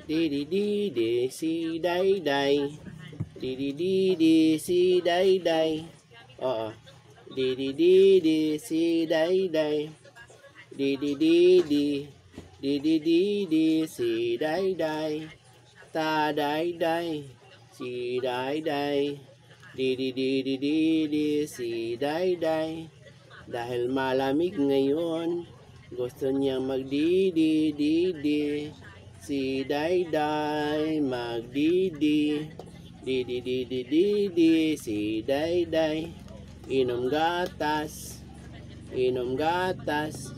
Di di di di si Dayday. Di di di di si Dayday. Oo. Di di di di si Dayday. Di di di di. Di di di di si Dayday. Ta Dayday. Si Dayday. Di di di di di di si Dayday. Dahil malamig ngayon, gusto niya magdi-di-di-di. Si Dayday magdi-di. Di-di-di-di-di-di. Si Dayday. Inom gatas. Inom gatas.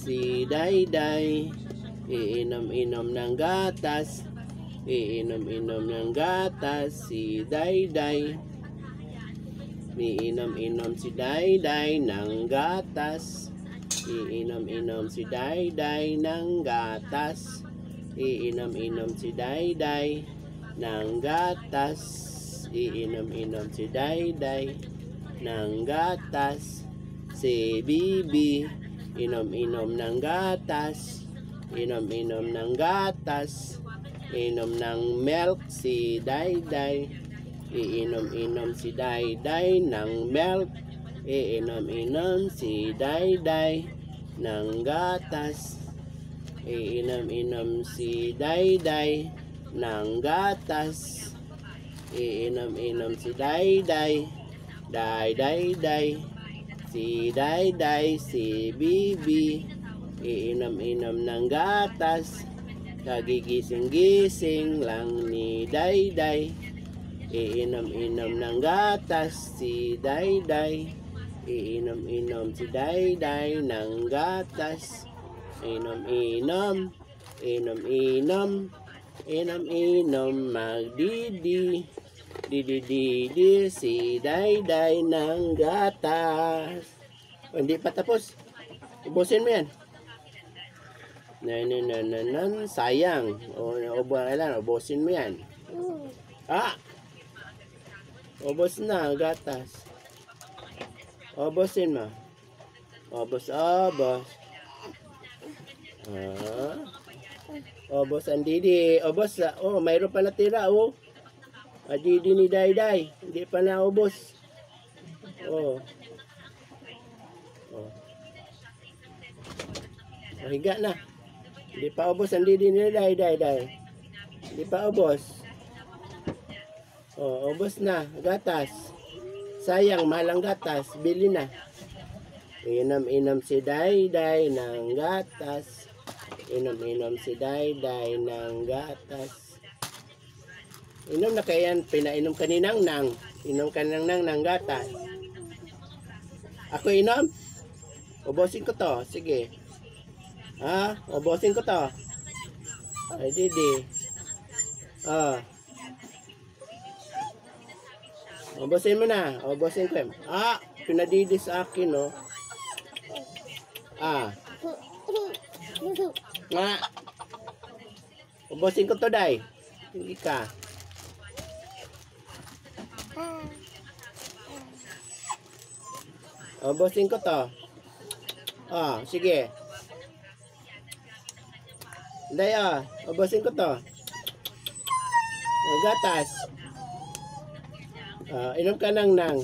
Si Dayday. Iinom-inom ng gatas. Iinom-inom ng gatas. Si Dayday. Iinom-inom si Dayday ng gatas. Iinom-inom si Dayday ng gatas. Iinom-inom si Dayday ng gatas. Iinom-inom si Dayday ng gatas. Si Bibi, inom-inom ng gatas. Inom-inom ng gatas. Inom ng milk si Dayday. Iinom-inom si Dayday ng milk. Iinom-inom si Dayday ng gatas. Iinom-inom si Dayday ng gatas. Iinom-inom si Dayday. Day-day-day. Si Dayday, si Bibi. Iinom-inom ng gatas. Kagigising-gising lang ni Dayday. Iinom-inom ng gatas si Dayday. Iinom-inom si Dayday ng gatas. Inom-inom. Inom-inom. Inom-inom. Magdidi. Didi-didi si Dayday ng gatas. O, hindi pa tapos. Ubusin mo yan. Sayang. Ubusin mo yan. Ubos na gatas. Ubusin mo. Ubos. Ubos ang Didi. Ubos. Oh, mayroon pa natira. Oh. Didi ni Dayday. Hindi pa na ubos. Oh. Higa na. Hindi pa ubos ang Didi ni Dayday. Hindi pa ubos. Oh, ubos na. Gatas. Sayang, malang gatas. Bili na. Inom-inom si Dayday ng gatas. Inom-inom si Dayday ng gatas. Inom na kayan. Pinainom ka ni Nang. Inom ka ng gatas. Ako inom? Ubusin ko to. Sige. Ubusin ko to. Ay, Didi. Ubusin mo na. Ubusin ko. Pinadidi sa akin, no? Ubusin ko to, Day. Hindi ka. Ubusin ko to. Sige. Day, ubusin ko to. Gatas. Inom ka ng Nang.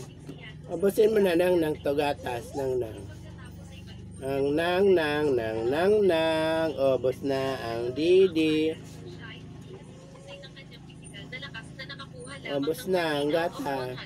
Ubusin mo na ng to gatas. Nang. Ubos na ang Didi. Ubos na ang gatas.